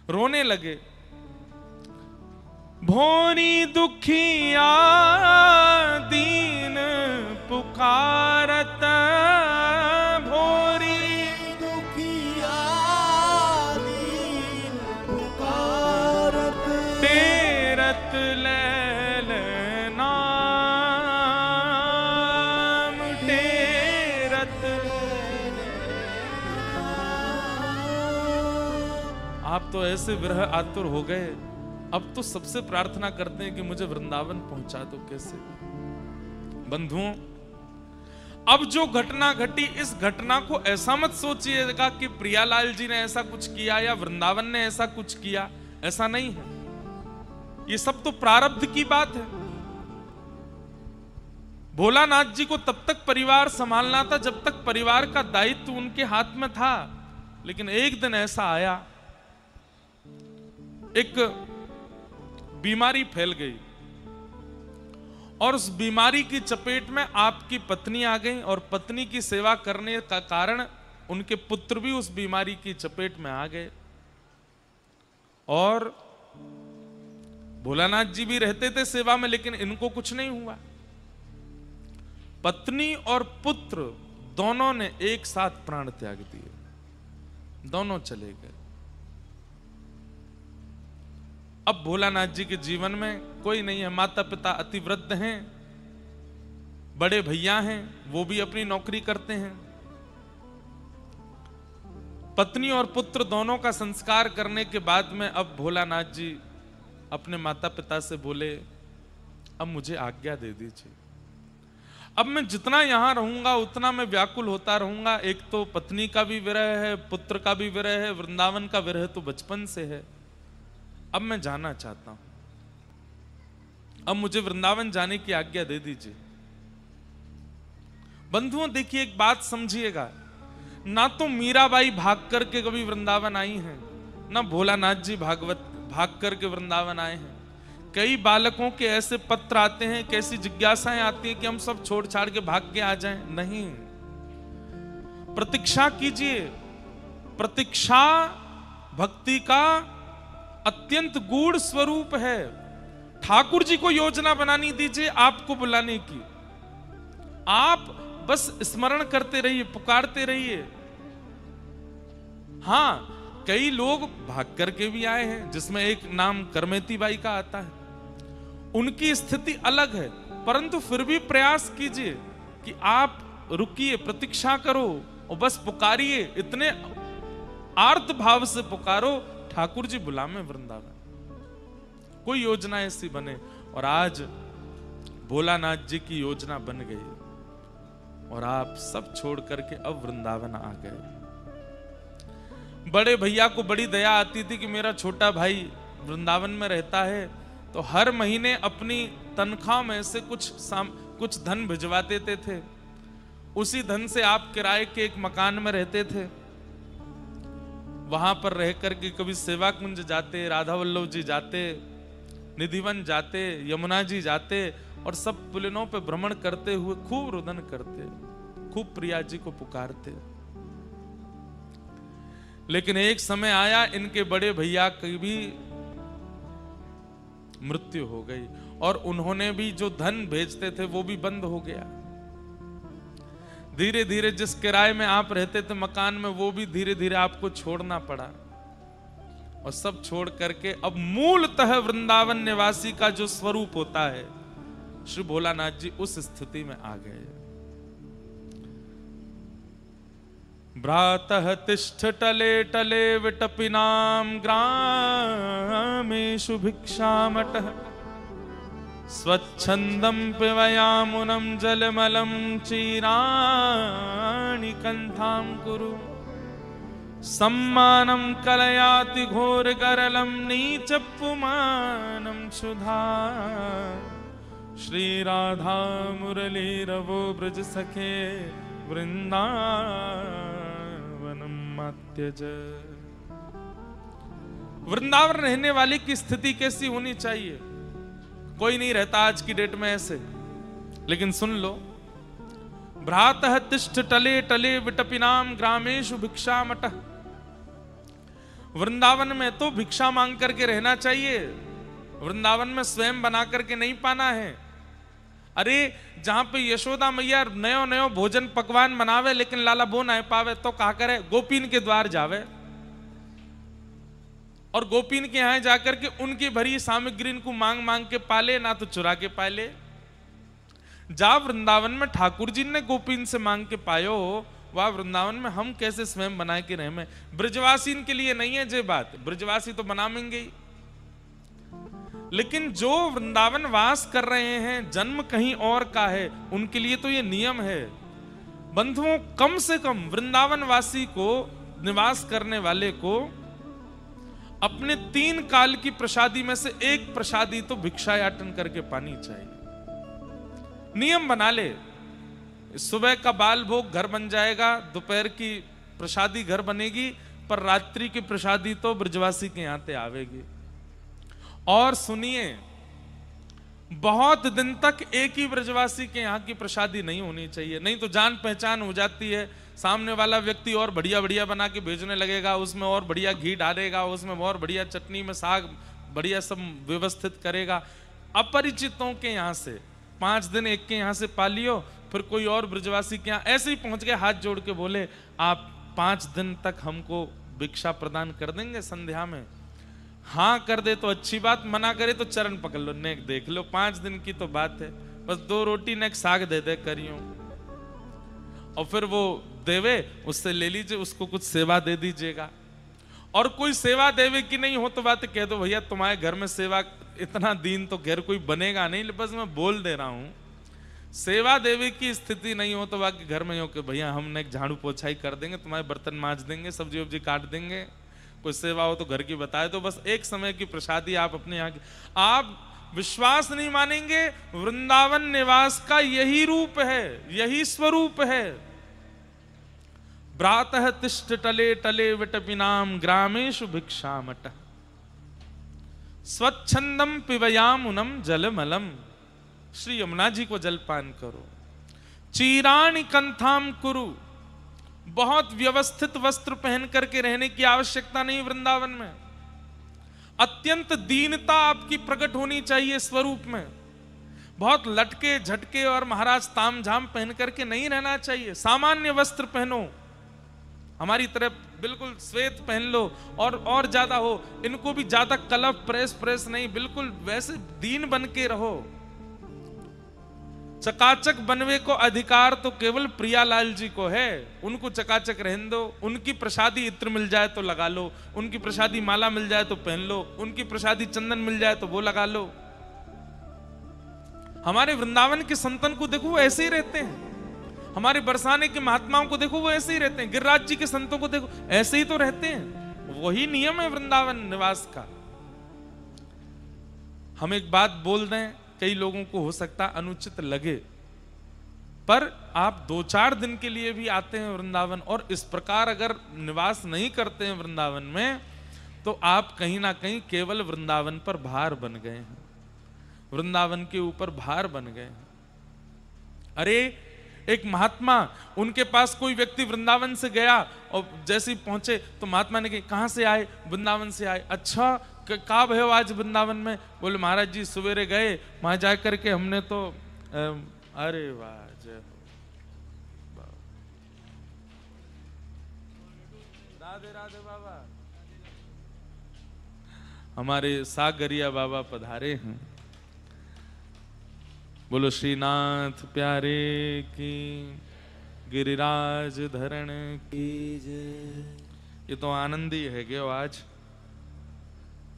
रोने लगे। भोरी दुखिया दीन पुकारत, भोरी दुखिया दीन पुकारत, तेरत लैल नाम, तेरत। आप तो ऐसे विरह आतुर हो गए, अब तो सबसे प्रार्थना करते हैं कि मुझे वृंदावन पहुंचा दो। कैसे बंधुओं, अब जो घटना घटी, इस घटना को ऐसा मत सोचिएगा कि प्रियालाल जी ने ऐसा कुछ किया या वृंदावन ने ऐसा कुछ किया, ऐसा नहीं है। ये सब तो प्रारब्ध की बात है। भोलानाथ जी को तब तक परिवार संभालना था जब तक परिवार का दायित्व उनके हाथ में था। लेकिन एक दिन ऐसा आया, एक बीमारी फैल गई और उस बीमारी की चपेट में आपकी पत्नी आ गई, और पत्नी की सेवा करने का कारण उनके पुत्र भी उस बीमारी की चपेट में आ गए। और भोलानाथ जी भी रहते थे सेवा में, लेकिन इनको कुछ नहीं हुआ। पत्नी और पुत्र दोनों ने एक साथ प्राण त्याग दिए, दोनों चले गए। अब भोलानाथ जी के जीवन में कोई नहीं है, माता पिता अति वृद्ध हैं, बड़े भैया हैं, वो भी अपनी नौकरी करते हैं। पत्नी और पुत्र दोनों का संस्कार करने के बाद में अब भोलानाथ जी अपने माता पिता से बोले, अब मुझे आज्ञा दे दीजिए। अब मैं जितना यहां रहूंगा उतना मैं व्याकुल होता रहूंगा। एक तो पत्नी का भी विरह है, पुत्र का भी विरह है, वृंदावन का विरह तो बचपन से है। अब मैं जाना चाहता हूं, अब मुझे वृंदावन जाने की आज्ञा दे दीजिए। बंधुओं देखिए, एक बात समझिएगा, ना तो मीराबाई भाग करके कभी वृंदावन आई हैं, ना भोलानाथ जी भाग करके वृंदावन आए हैं। कई बालकों के ऐसे पत्र आते हैं, कैसी जिज्ञासाएं आती हैं कि हम सब छोड़ छाड़ के भाग के आ जाएं। नहीं, प्रतीक्षा कीजिए। प्रतीक्षा भक्ति का अत्यंत गूढ़ स्वरूप है। ठाकुर जी को योजना बनानी दीजिए आपको बुलाने की। आप बस स्मरण करते रहिए, पुकारते रहिए। हां, कई लोग भाग करके भी आए हैं, जिसमें एक नाम करमेती बाई का आता है। उनकी स्थिति अलग है, परंतु फिर भी प्रयास कीजिए कि आप रुकिए, प्रतीक्षा करो और बस पुकारिए। इतने आर्त भाव से पुकारो, ठाकुर जी बुलावे वृंदावन। कोई योजना ऐसी बने। और आज भोलानाथ जी की योजना बन गई और आप सब छोड़ करके अब वृंदावन आ गए। बड़े भैया को बड़ी दया आती थी कि मेरा छोटा भाई वृंदावन में रहता है, तो हर महीने अपनी तनख्वाह में से कुछ धन भिजवा देते थे। उसी धन से आप किराए के एक मकान में रहते थे। वहां पर रह करके कभी सेवा कुंज जाते, राधा वल्लभ जी जाते, निधिवन जाते, यमुना जी जाते, और सब पुलिनों पे भ्रमण करते हुए खूब रुदन करते, खूब प्रिया जी को पुकारते। लेकिन एक समय आया, इनके बड़े भैया की भी मृत्यु हो गई और उन्होंने भी जो धन भेजते थे वो भी बंद हो गया। धीरे धीरे जिस किराए में आप रहते थे मकान में, वो भी धीरे धीरे आपको छोड़ना पड़ा। और सब छोड़ करके अब मूलतः वृंदावन निवासी का जो स्वरूप होता है, श्री भोलानाथ जी उस स्थिति में आ गए। भ्रातः तिष्ठ टले टले विटपिनाम ग्रामेषु भिक्षामटः स्वच्छंदं पिबयामुनं जलमलं चीराणि कंठां कुरु सम्मानं कलयाति घोरगरलं नीचपुमानं सुधा श्री राधा मुरलीरवो ब्रज सखे वृंदावनम मत्यज। वृंदावन रहने वाले की स्थिति कैसी होनी चाहिए? कोई नहीं रहता आज की डेट में ऐसे, लेकिन सुन लो, भ्रातः तिष्ठ टले टले विटपिनाम ग्रामेषु भिक्षामटः। वृंदावन में तो भिक्षा मांग करके रहना चाहिए, वृंदावन में स्वयं बना करके नहीं पाना है। अरे जहां पे यशोदा मैया नयो नयो भोजन पकवान बनावे लेकिन लाला बो ना पावे तो कहा करे, गोपीन के द्वार जावे और गोपीन के यहां जाकर के उनकी भरी सामग्री को मांग मांग के पाले, ना तो चुरा के पाले। जा वृंदावन में ठाकुर जी ने गोपीन से मांग के पायो, वह वृंदावन में हम कैसे स्वयं बना के रहे में। ब्रजवासी के लिए नहीं है ये बात, ब्रजवासी तो बनाएंगे ही, लेकिन जो वृंदावन वास कर रहे हैं, जन्म कहीं और का है, उनके लिए तो ये नियम है। बंधुओं, कम से कम वृंदावन वासी को, निवास करने वाले को अपने 3 काल की प्रसादी में से एक प्रसादी तो भिक्षायाटन करके पानी चाहिए। नियम बना ले, सुबह का बाल भोग घर बन जाएगा, दोपहर की प्रसादी घर बनेगी, पर रात्रि की प्रसादी तो ब्रजवासी के यहां पे आवेगी। और सुनिए, बहुत दिन तक एक ही ब्रजवासी के यहाँ की प्रसादी नहीं होनी चाहिए, नहीं तो जान पहचान हो जाती है। सामने वाला व्यक्ति और बढ़िया बढ़िया बना के भेजने लगेगा, उसमें और बढ़िया घी डालेगा, उसमें और बढ़िया चटनी में साग बढ़िया सब व्यवस्थित करेगा। अपरिचितों के यहाँ से 5 दिन एक के यहाँ से पा लियो, फिर कोई और ब्रजवासी के यहाँ ऐसे ही पहुंच गए, हाथ जोड़ के बोले आप 5 दिन तक हमको भिक्षा प्रदान कर देंगे संध्या में। हाँ कर दे तो अच्छी बात, मना करे तो चरण पकड़ लो, नेक देख लो। 5 दिन की तो बात है, बस 2 रोटी नेक साग दे दे करियो, और फिर वो देवे उससे ले लीजिए, उसको कुछ सेवा दे दीजिएगा। और कोई सेवा देवे की नहीं हो तो बात कह दो, भैया तुम्हारे घर में सेवा इतना दिन तो घर कोई बनेगा नहीं, बस मैं बोल दे रहा हूं। सेवा देवे की स्थिति नहीं हो तो बाकी घर में हो कि भैया हम एक झाड़ू पोछाई कर देंगे, तुम्हारे बर्तन मांज देंगे, सब्जी वब्जी काट देंगे, कोई सेवा हो तो घर की बताए दो, बस एक समय की प्रसादी आप अपने यहाँ की। आप विश्वास नहीं मानेंगे, वृंदावन निवास का यही रूप है, यही स्वरूप है। प्रातः तिष्ठ टले टले विटपिनाम ग्रामेषु भिक्षामट, स्वच्छंदम पिबयामुनम जलमलम। श्री यमुना जी को जलपान करो। चीराणि कंथाम कुरु, बहुत व्यवस्थित वस्त्र पहन करके रहने की आवश्यकता नहीं वृंदावन में। अत्यंत दीनता आपकी प्रकट होनी चाहिए स्वरूप में। बहुत लटके झटके और महाराज तामझाम पहन करके नहीं रहना चाहिए। सामान्य वस्त्र पहनो, हमारी तरफ बिल्कुल श्वेत पहन लो, और ज्यादा हो, इनको भी ज्यादा कलफ प्रेस नहीं, बिल्कुल वैसे दीन बन के रहो। चकाचक बनवे को अधिकार तो केवल प्रियालाल जी को है, उनको चकाचक रहने दो। उनकी प्रसादी इत्र मिल जाए तो लगा लो, उनकी प्रसादी माला मिल जाए तो पहन लो, उनकी प्रसादी चंदन मिल जाए तो वो लगा लो। हमारे वृंदावन के संतन को देखो वो ऐसे ही रहते हैं, हमारे बरसाने के महात्माओं को देखो वो ऐसे ही रहते हैं, गिरिराज जी के संतों को देखो ऐसे ही तो रहते हैं। वही नियम है वृंदावन निवास का। हम एक बात बोल दें, कई लोगों को हो सकता अनुचित लगे, पर आप 2-4 दिन के लिए भी आते हैं वृंदावन और इस प्रकार अगर निवास नहीं करते हैं वृंदावन में, तो आप कहीं ना कहीं केवल वृंदावन पर भार बन गए हैं, वृंदावन के ऊपर भार बन गए हैं। अरे एक महात्मा, उनके पास कोई व्यक्ति वृंदावन से गया और जैसे ही पहुंचे तो महात्मा ने कहा कहां से आए? वृंदावन से आए। अच्छा का भयो आज वृंदावन में? बोले महाराज जी सवेरे गए, वहां जा करके हमने तो अरे वाह जय हो, राधे राधे बाबा। हमारे सागरिया बाबा पधारे हैं। बोलो श्रीनाथ प्यारे की, गिरिराज धरण की जय। ये तो आनंद ही है गयो आज।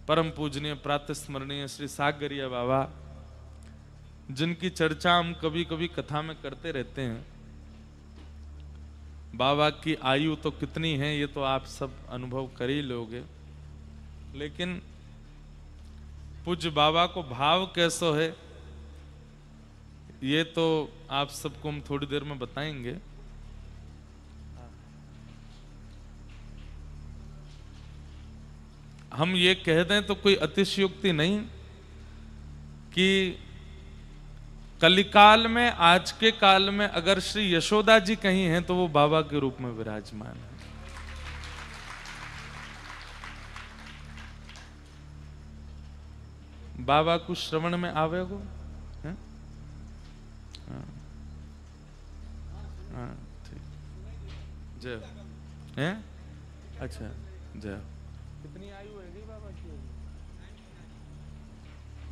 परम पूजनीय प्रातः स्मरणीय श्री सागरिया बाबा, जिनकी चर्चा हम कभी कभी कथा में करते रहते हैं। बाबा की आयु तो कितनी है ये तो आप सब अनुभव कर ही लोगे, लेकिन पूज्य बाबा को भाव कैसो है ये तो आप सबको हम थोड़ी देर में बताएंगे। हम ये कह दें तो कोई अतिशयोक्ति नहीं कि कलिकाल में, आज के काल में अगर श्री यशोदा जी कहीं हैं तो वो बाबा के रूप में विराजमान है। बाबा को श्रवण में आवेगो? हैं? हाँ ठीक। जय हैं? अच्छा जय। कितनी आयु है बाबा की?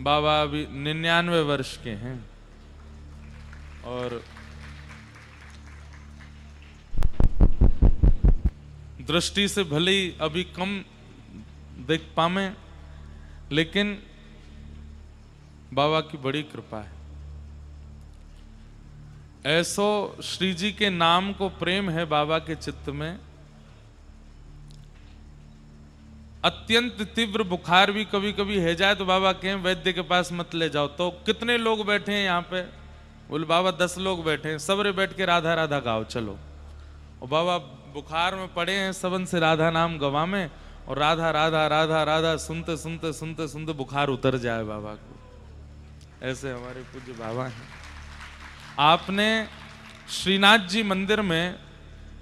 बाबा अभी 99 वर्ष के हैं और दृष्टि से भले ही अभी कम देख पावे, लेकिन बाबा की बड़ी कृपा है। ऐसो श्री जी के नाम को प्रेम है बाबा के चित्त में। अत्यंत तीव्र बुखार भी कभी कभी है जाए तो बाबा कहें वैद्य के पास मत ले जाओ। तो कितने लोग बैठे हैं यहाँ पे? बोले बाबा 10 लोग बैठे हैं, सबरे बैठ के राधा राधा गाओ चलो। और बाबा बुखार में पड़े हैं, सबन से राधा नाम गवा में, और राधा राधा राधा राधा सुनते सुनते सुनते सुनते बुखार उतर जाए बाबा को। ऐसे हमारे पूज्य बाबा हैं। आपने श्रीनाथ जी मंदिर में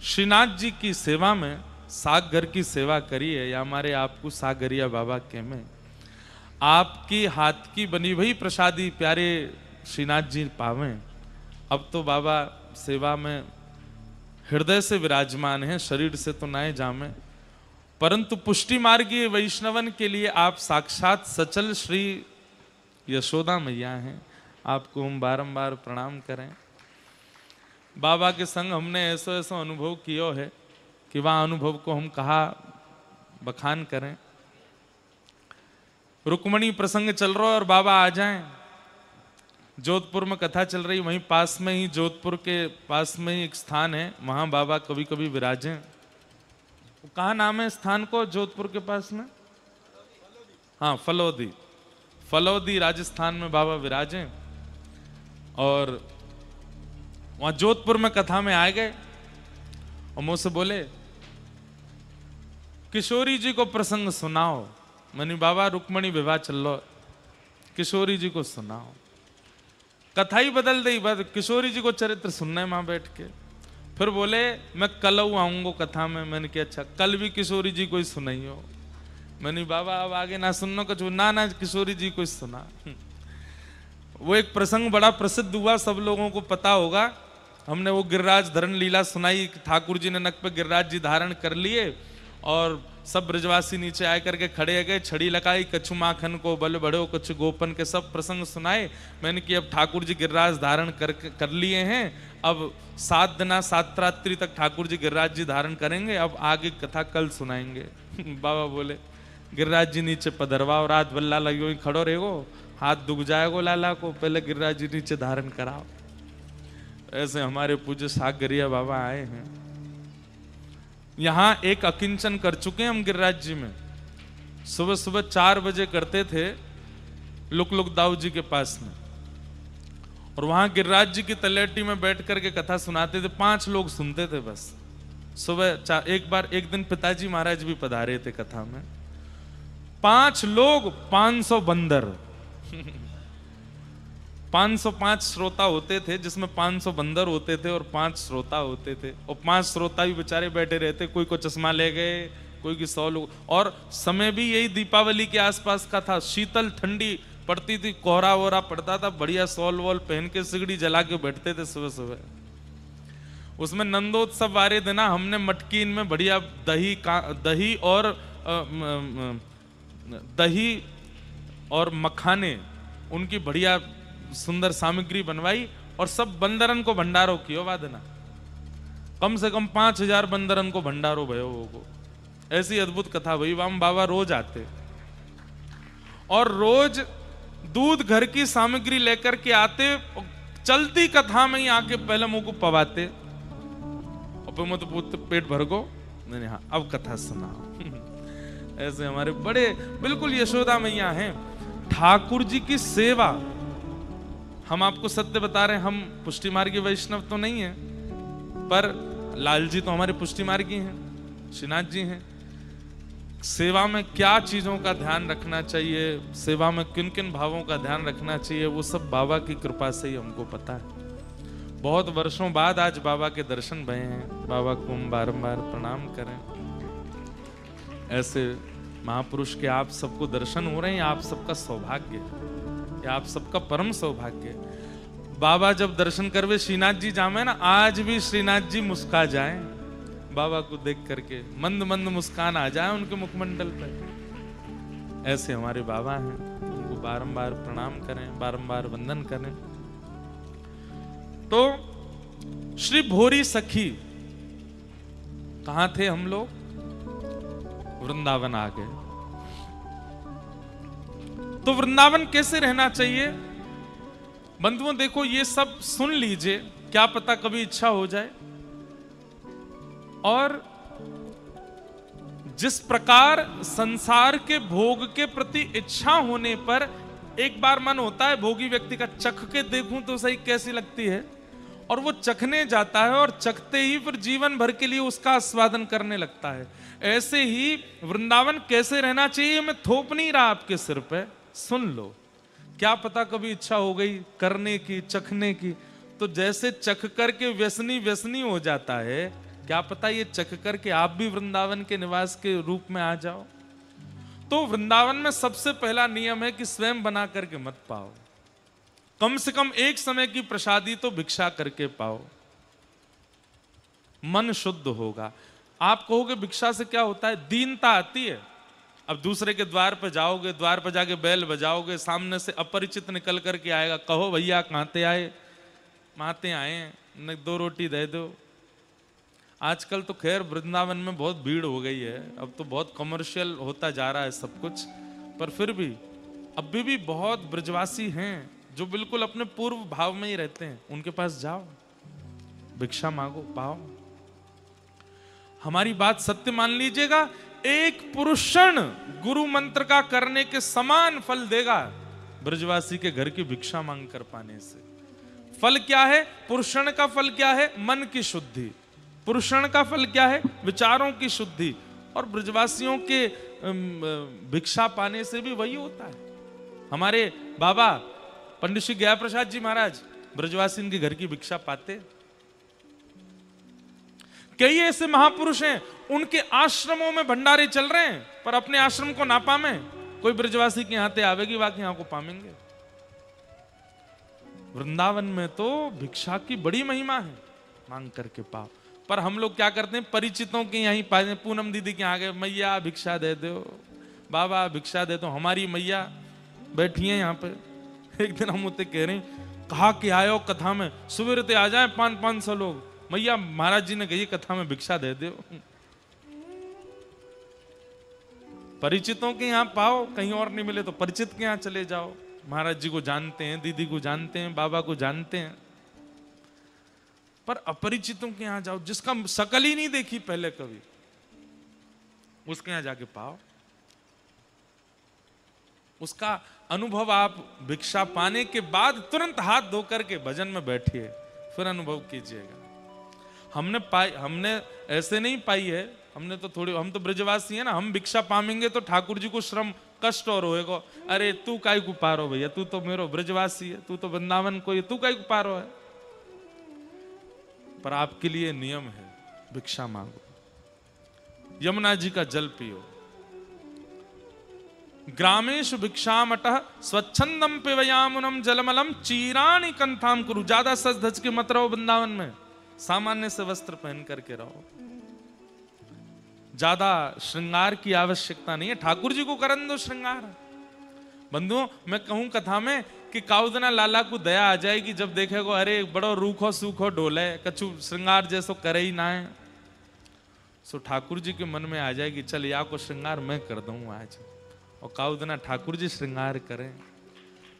श्रीनाथ जी की सेवा में सागर की सेवा करी है, या हमारे आपको सागरिया बाबा के में आपकी हाथ की बनी हुई प्रसादी प्यारे श्रीनाथ जी पावें। अब तो बाबा सेवा में हृदय से विराजमान है, शरीर से तो नाए जामे, परंतु पुष्टि मार्गीय वैष्णवन के लिए आप साक्षात सचल श्री यशोदा मैया हैं। आपको हम बारंबार प्रणाम करें। बाबा के संग हमने ऐसा ऐसा अनुभव किया है कि वह अनुभव को हम कहा बखान करें। रुक्मणी प्रसंग चल रहा है और बाबा आ जाएं। जोधपुर में कथा चल रही, वहीं पास में ही जोधपुर के पास में ही एक स्थान है, वहां बाबा कभी कभी विराजें। कहाँ नाम है स्थान को जोधपुर के पास में? हाँ फलोदी। फलोदी राजस्थान में बाबा विराजें। और वहां जोधपुर में कथा में आ गए और मुझसे बोले किशोरी जी को प्रसंग सुनाओ। मनी बाबा रुक्मणी विवाह चल लो, किशोरी जी को सुनाओ। कथा ही बदल दी, बस किशोरी जी को चरित्र सुनना है वहां बैठ के। फिर बोले मैं कल आऊंगा कथा में। मैंने कहा अच्छा, कल भी किशोरी जी को ही सुनाई हो। मैंने बाबा अब आगे ना सुनना कुछ, ना किशोरी जी को ही सुना। वो एक प्रसंग बड़ा प्रसिद्ध हुआ, सब लोगों को पता होगा। हमने वो गिरिराज धरण लीला सुनाई, ठाकुर जी ने नक पे गिरिराज जी धारण कर लिए और सब ब्रजवासी नीचे आए करके खड़े गए, छड़ी लगाई, कछु माखन को बल बढ़ो कछु गोपन के सब प्रसंग सुनाए। मैंने कि अब ठाकुर जी गिरिराज धारण कर लिए हैं, अब 7 दिन 7 रात्रि तक ठाकुर जी गिरिराज जी धारण करेंगे, अब आगे कथा कल सुनाएंगे। बाबा बोले गिरिराज जी नीचे पधरवाओ, रात बल्ला लगी हुई खड़ो रहेगो, हाथ दुख जाएगो लाला को, पहले गिरिराज जी नीचे धारण कराओ। ऐसे हमारे पूज्य सागरिया बाबा आए हैं। यहां एक अकिंचन कर चुके हैं हम गिरिराज जी में। सुबह सुबह 4 बजे करते थे लुक दाऊ जी के पास में, और वहां गिरिराज जी की तलेटी में बैठ करके कथा सुनाते थे। 5 लोग सुनते थे बस। सुबह एक दिन पिताजी महाराज भी पधारे थे कथा में। 5 लोग 500 बंदर 505 श्रोता होते थे, जिसमें 500 बंदर होते थे और 5 श्रोता होते थे। और 5 श्रोता भी बेचारे बैठे रहते, कोई को चश्मा ले गए, कोई की 100 लोग। और समय भी यही दीपावली के आसपास का था, शीतल ठंडी पड़ती थी, कोहरा वोहरा पड़ता था, बढ़िया सॉल वॉल पहन के सिगड़ी जला के बैठते थे सुबह सुबह। उसमें नंदोत्सव वाले दिन हमने मटकीन में बढ़िया दही और मखाने उनकी बढ़िया सुंदर सामग्री बनवाई और सब बंदरन को भंडारो कियो वादना। कम से कम 5000 बंदरन को भंडारो भयो को। ऐसी अद्भुत कथा हुई। वाम बाबा रोज आते और रोज दूध घर की सामग्री लेकर के आते, चलती कथा में ही आके पहले मुंह को पवाते और फिर मुझे पूछते पेट भर गो। मैंने हाँ अब कथा सुना। ऐसे हमारे बड़े बिल्कुल यशोदा मैया हैं। ठाकुर जी की सेवा, हम आपको सत्य बता रहे हैं, हम पुष्टि मार्गी वैष्णव तो नहीं है, पर लाल जी तो हमारे पुष्टि मार्गी हैं, श्रीनाथ जी हैं। सेवा में क्या चीजों का ध्यान रखना चाहिए, सेवा में किन किन भावों का ध्यान रखना चाहिए, वो सब बाबा की कृपा से ही हमको पता है। बहुत वर्षों बाद आज बाबा के दर्शन भये हैं। बाबा को हम बारंबार प्रणाम करें। ऐसे महापुरुष के आप सबको दर्शन हो रहे हैं, आप सबका सौभाग्य है, आप सबका परम सौभाग्य है। बाबा जब दर्शन करवे श्रीनाथ जी जामे ना, आज भी श्रीनाथ जी मुस्कुरा जाएं, बाबा को देख करके मंद मंद मुस्कान आ जाए उनके मुखमंडल पर। ऐसे हमारे बाबा हैं, उनको बारंबार प्रणाम करें, बारंबार वंदन करें। तो श्री भोरी सखी, कहां थे हम लोग? वृंदावन आ गए। तो वृंदावन कैसे रहना चाहिए? बंधुओं देखो, ये सब सुन लीजिए, क्या पता कभी इच्छा हो जाए। और जिस प्रकार संसार के भोग के प्रति इच्छा होने पर एक बार मन होता है भोगी व्यक्ति का, चख के देखूं तो सही कैसी लगती है, और वो चखने जाता है और चखते ही फिर जीवन भर के लिए उसका आस्वादन करने लगता है। ऐसे ही वृंदावन कैसे रहना चाहिए, मैं थोप नहीं रहा आपके सिर पे, सुन लो। क्या पता कभी इच्छा हो गई करने की, चखने की, तो जैसे चख करके व्यसनी व्यसनी हो जाता है, क्या पता ये चख करके आप भी वृंदावन के निवास के रूप में आ जाओ। तो वृंदावन में सबसे पहला नियम है कि स्वयं बना करके मत पाओ, कम से कम एक समय की प्रसादी तो भिक्षा करके पाओ, मन शुद्ध होगा। आप कहोगे भिक्षा से क्या होता है? दीनता आती है। अब दूसरे के द्वार पर जाओगे, द्वार पर जाके बैल बजाओगे, सामने से अपरिचित निकल करके आएगा, कहो भैया कहाँ ते आए? माते आए, न 2 रोटी दे दो। आजकल तो खैर वृंदावन में बहुत भीड़ हो गई है, अब तो बहुत कमर्शियल होता जा रहा है सब कुछ, पर फिर भी अभी भी बहुत ब्रजवासी हैं जो बिल्कुल अपने पूर्व भाव में ही रहते हैं। उनके पास जाओ, भिक्षा मांगो, पाओ। हमारी बात सत्य मान लीजिएगा, एक पुरुषण गुरु मंत्र का करने के समान फल देगा ब्रजवासी के घर की भिक्षा मांग कर पाने से। फल क्या है? पुरुषण का फल क्या है? मन की शुद्धि। पुरुषण का फल क्या है? विचारों की शुद्धि। और ब्रजवासियों के भिक्षा पाने से भी वही होता है। हमारे बाबा पंडित श्री गया प्रसाद जी महाराज ब्रजवासी इनके घर की भिक्षा पाते। कई ऐसे महापुरुष हैं, उनके आश्रमों में भंडारे चल रहे हैं, पर अपने आश्रम को ना पामे, कोई ब्रजवासी के यहाँ आवेगी, वाकई यहाँ को पामेंगे। वृंदावन में तो भिक्षा की बड़ी महिमा है, मांग करके पाओ। पर हम लोग क्या करते हैं, परिचितों के यहीं पाए, पूनम दीदी के यहाँ गए, मैया भिक्षा दे दो, बाबा भिक्षा दे दो। हमारी मैया बैठी है यहाँ पे। एक दिन हम उसे कह रहे हैं, कहा कि आयो कथा में, सुबह आ जाए 500 लोग, मैया महाराज जी ने कही कथा में भिक्षा दे दो। परिचितों के यहाँ पाओ, कहीं और नहीं मिले तो परिचित के यहाँ चले जाओ। महाराज जी को जानते हैं, दीदी को जानते हैं, बाबा को जानते हैं, पर अपरिचितों के यहाँ जाओ, जिसका शकल ही नहीं देखी पहले कभी, उसके यहाँ जाके पाओ। उसका अनुभव आप भिक्षा पाने के बाद तुरंत हाथ धो करके भजन में बैठिए, फिर अनुभव कीजिएगा। हमने ऐसे नहीं पाई है, हमने तो थोड़ी, हम तो ब्रजवासी है ना, हम भिक्षा पाएंगे तो ठाकुर जी को श्रम कष्ट और होएगा। अरे तू काई को पारो भैया, तू तो मेरो ब्रजवासी है, तू तो वृंदावन को है, तू काई को पारो है। पर आपके लिए नियम है, भिक्षा मांगो, यमुना जी का जल पियो। ग्रामेशु भिक्षामटः स्वच्छंदम पिबयामुनम जलमलम चीराणि कंथाम कुरु। ज्यादा सज धज के मत रहो वृंदावन में, सामान्य से वस्त्र पहन करके रहो। ज्यादा श्रृंगार की आवश्यकता नहीं है, ठाकुर जी को करन दो श्रृंगार। बंधुओं, मैं कहूं कथा में कि काउदना लाला को दया आ जाएगी जब देखेगो अरे बड़ो रूखो सूखो डोले, कछु श्रृंगार जैसो करे ही ना है, सो ठाकुर जी के मन में आ जाएगी, चल या को श्रृंगार मैं कर दूं आज। और काउदना ठाकुर जी श्रृंगार करें,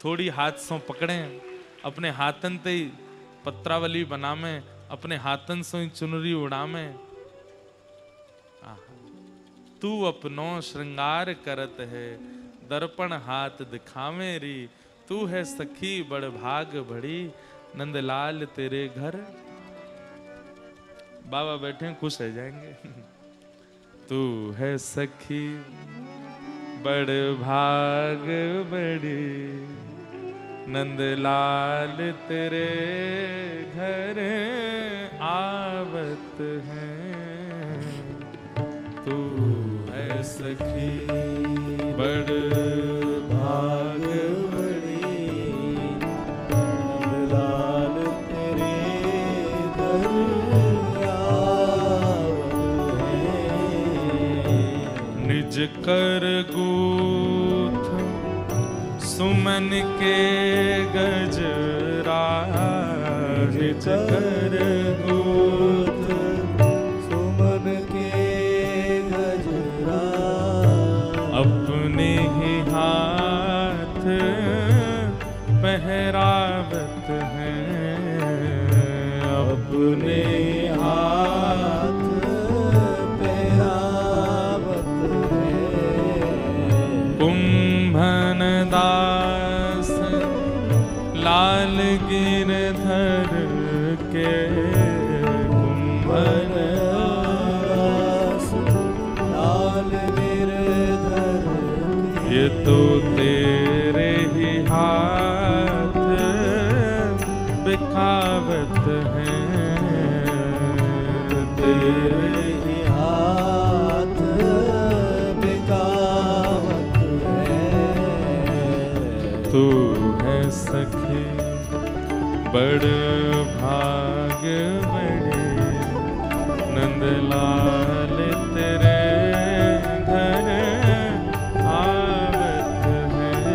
थोड़ी हाथ सो पकड़ें, अपने हाथन ते पत्रावली बनावे, अपने हाथन से चुनरी उड़ावे। तू अपनो श्रृंगार करत है, दर्पण हाथ दिखावे री, तू है सखी बड़ भाग बड़ी, नंदलाल तेरे घर। बाबा बैठे खुश हो जाएंगे। तू है सखी बड़ भाग बड़ी, नंदलाल तेरे घर आवत है। तू है सखी बड़ भाग बड़ी लाल तेरे घर आवत है। निज कर गूथ सुमन के गजरा, निज कर गूथ सुमन के गजरा, अपने ही हाथ पहरावत हैं, अपने हाथ पहरावत है। कुंभन दास लाल गिरधर के, कुंभन दास लाल गिरधर के, ये तो तेरे ही हाथ बिखावत हैं, तेरे ही हाथ बिकावत है। तू है सखी बड़ भाग बड़े, नंदलाल तेरे घर आवत है।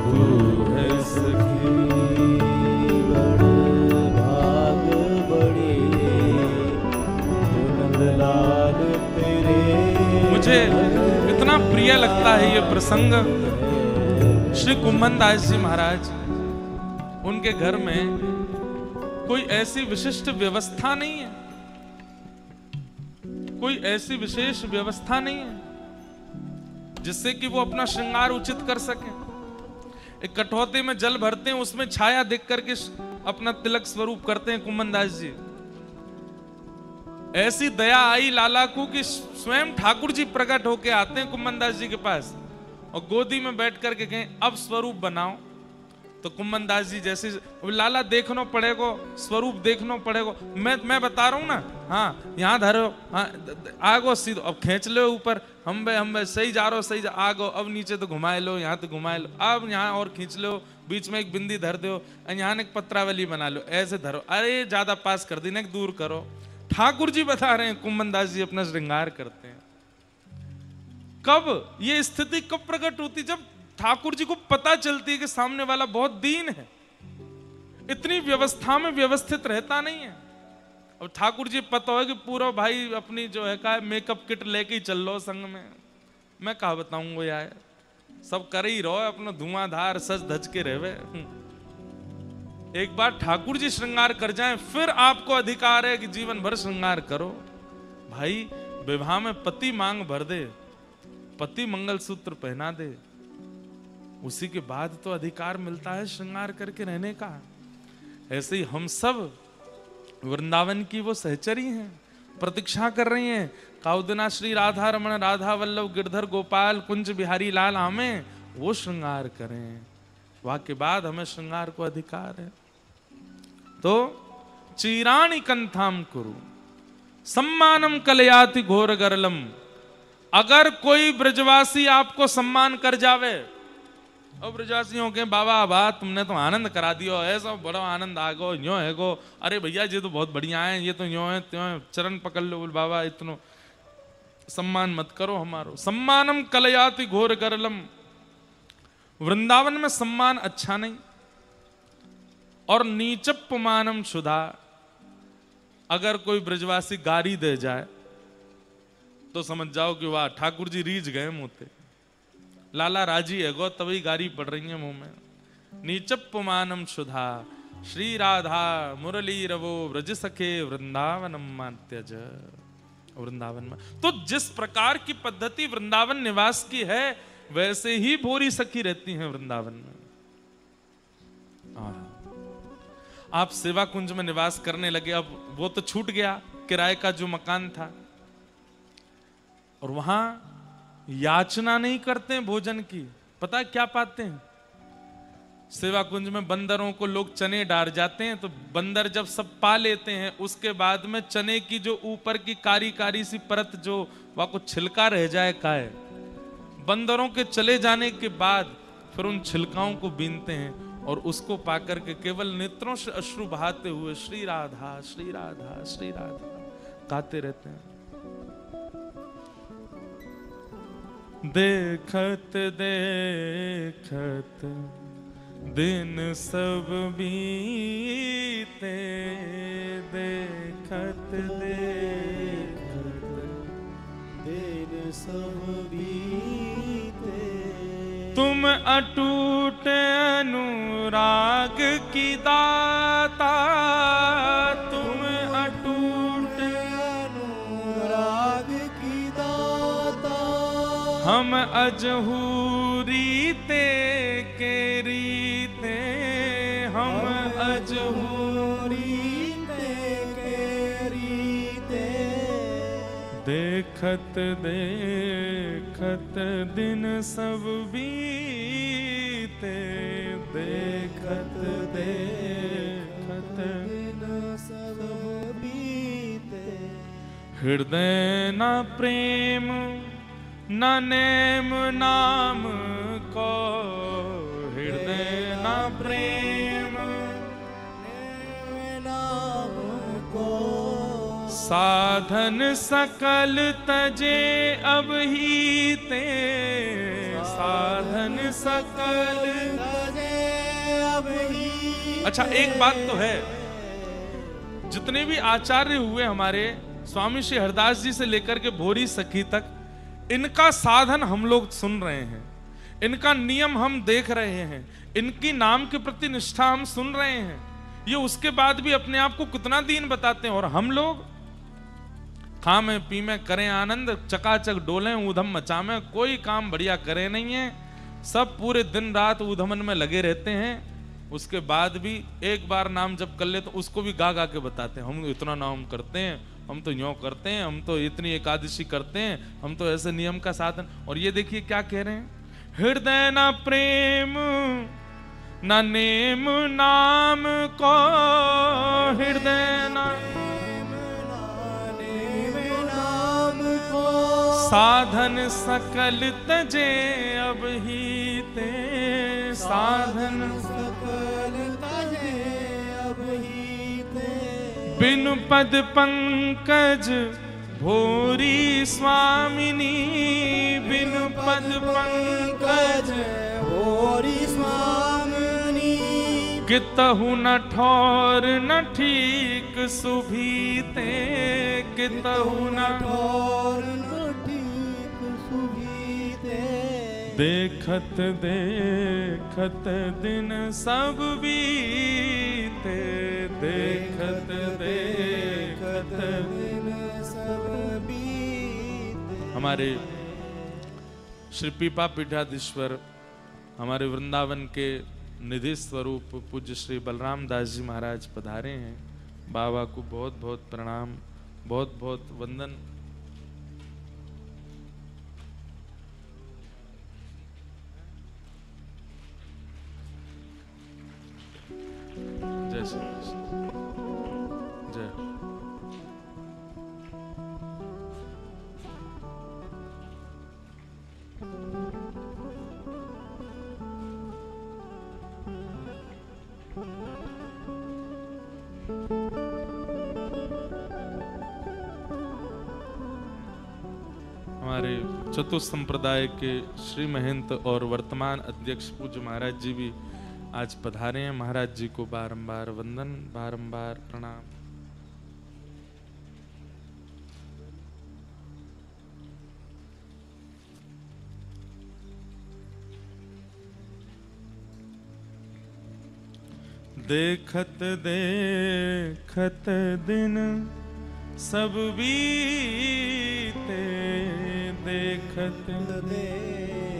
तू है सखी बड़ भाग बड़ी नंदलाल तेरे। मुझे इतना प्रिय लगता है ये प्रसंग। श्री कुंभन दास जी महाराज, उनके घर में कोई ऐसी विशिष्ट व्यवस्था नहीं है, कोई ऐसी विशेष व्यवस्था नहीं है जिससे कि वो अपना श्रृंगार उचित कर सके। एक कठौते में जल भरते हैं, उसमें छाया देख करके अपना तिलक स्वरूप करते हैं कुंभन दास जी। ऐसी दया आई लाला को कि स्वयं ठाकुर जी प्रकट होके आते हैं कुंभन दास जी के पास और गोदी में बैठ करके कहें अब स्वरूप बनाओ। तो कुंभन दास जी जैसे लाला देखना पड़ेगा, स्वरूप देखना पड़ेगा, मैं बता रहा हूं ना, हाँ यहाँ धरो, हाँ आगो सीधो, अब खींच लो ऊपर, हम बे सही जा रहे हो, सही जा आगो, अब नीचे तो घुमाए लो, यहाँ तो घुमाए लो, अब यहाँ और खींच लो, बीच में एक बिंदी धर दो, यहाँ एक पत्रावली बना लो, ऐसे धरो, अरे ज्यादा पास कर दी ना, दूर करो। ठाकुर जी बता रहे हैं कुंभन दास जी अपना श्रृंगार करते हैं। कब ये स्थिति कब प्रकट होती? जब ठाकुर जी को पता चलती है कि सामने वाला बहुत दीन है, इतनी व्यवस्था में व्यवस्थित रहता नहीं है। अब ठाकुर जी पता है कि पूरा भाई अपनी जो है का मेकअप किट लेके ही चल लो संग में, मैं कहा बताऊंगा यार, सब कर ही रहो अपना धुआंधार सज धज के रहवे। एक बार ठाकुर जी श्रृंगार कर जाएं फिर आपको अधिकार है कि जीवन भर श्रृंगार करो। भाई विवाह में पति मांग भर दे, पति मंगलसूत्र पहना दे, उसी के बाद तो अधिकार मिलता है श्रृंगार करके रहने का। ऐसे ही हम सब वृंदावन की वो सहचरी हैं, प्रतीक्षा कर रही हैं काउदिना श्री राधा रमण राधा वल्लभ गिरधर गोपाल कुंज बिहारी लाल हमें वो श्रृंगार करें, वहां के बाद हमें श्रृंगार को अधिकार है। तो चीराणि कंथाम कुरु सम्मानम कलयाति घोर गरलम, अगर कोई ब्रजवासी आपको सम्मान कर जावे, और ब्रजवासियों के बाबा बा तुमने तो आनंद करा दियो, ऐसा बड़ा आनंद आ गो, यो है गो, अरे भैया ये तो बहुत बढ़िया है, ये तो यो है त्यों है, चरण पकड़ लो बाबा, इतनो सम्मान मत करो हमारो। सम्मानम कलयाति घोर गरलम, वृंदावन में सम्मान अच्छा नहीं। और नीचप्पमानम शुदा, अगर कोई ब्रजवासी गारी दे जाए तो समझ जाओ कि वाह ठाकुर जी रीझ गए मुंह पे, लाला राजी है गो तभी गारी पड़ रही है मुंह में। नीचप्पमानम शुदा श्री राधा मुरली रवो ब्रज सखे वृंदावनम मात्यज। वृंदावन में तो जिस प्रकार की पद्धति वृंदावन निवास की है वैसे ही भोरी सखी रहती हैं वृंदावन में। आप सेवा कुंज में निवास करने लगे, अब वो तो छूट गया किराए का जो मकान था, और वहां याचना नहीं करते हैं भोजन की। पता है क्या पाते हैं? सेवा कुंज में बंदरों को लोग चने डाल जाते हैं, तो बंदर जब सब पा लेते हैं उसके बाद में चने की जो ऊपर की कारी कारी सी परत जो वहां को छिलका रह जाए का है, बंदरों के चले जाने के बाद फिर उन छिलकाओं को बीनते हैं और उसको पाकर के केवल नेत्रों से अश्रु बहाते हुए श्री राधा श्री राधा श्री राधा गाते रहते हैं। देखत देखत दिन सब बीते, देखत देखत दिन सब बीते, तुम अटूट अनुराग की दाता, तुम अटूट अनुराग की दाता, हम अजहू रीते के रीते, हम अजहू रीते के रीते, देखत देखत दिन सब बीते, देखत देखत दिन सब बीते, हृदय न प्रेम न नेम नाम को, हृदय न प्रेम नाम को, साधन सकल तजे अब ही ते, साधन सकल तजे अब ही। अच्छा, एक बात तो है, जितने भी आचार्य हुए हमारे स्वामी श्री हरदास जी से लेकर के भोरी सखी तक, इनका साधन हम लोग सुन रहे हैं, इनका नियम हम देख रहे हैं, इनकी नाम के प्रति निष्ठा हम सुन रहे हैं। ये उसके बाद भी अपने आप को कितना दीन बताते हैं, और हम लोग खामें पीमें करें आनंद, चकाचक डोलें ऊधम मचामें, कोई काम बढ़िया करे नहीं है, सब पूरे दिन रात ऊधमन में लगे रहते हैं। उसके बाद भी एक बार नाम जप कर ले तो उसको भी गा गा के बताते हैं, हम इतना नाम करते हैं, हम तो यूं करते हैं, हम तो इतनी एकादशी करते हैं, हम तो ऐसे नियम का साधन। और ये देखिए क्या कह रहे हैं, हृदय न प्रेम न नेम नाम को, हृदय न नाम को, साधन सकल तजे अब ही ते, साधन सकल तजे अब ही ते, बिनु पद पंकज भोरी स्वामिनी, बिनु पद पंकज भोरी स्वामिनी, कितहु न ठौर न ठीक सुभीते, कितहु न ठौर न ठीक सुभीते, देखत देखत दिन सब बीते, देखत देखत दिन सब बीते। हमारे श्री पीपा पीठाधीश्वर, हमारे वृंदावन के निधि स्वरूप पूज्य श्री बलराम दास जी महाराज पधारे हैं। बाबा को बहुत बहुत प्रणाम, बहुत बहुत वंदन। जय श्री कृष्ण, जय। हमारे चतुर्थ संप्रदाय के श्री महंत और वर्तमान अध्यक्ष पूज्य महाराज जी भी आज पधारे हैं। महाराज जी को बारंबार वंदन, बारंबार प्रणाम। देखत देखत दिन सब बीते, देखत देखत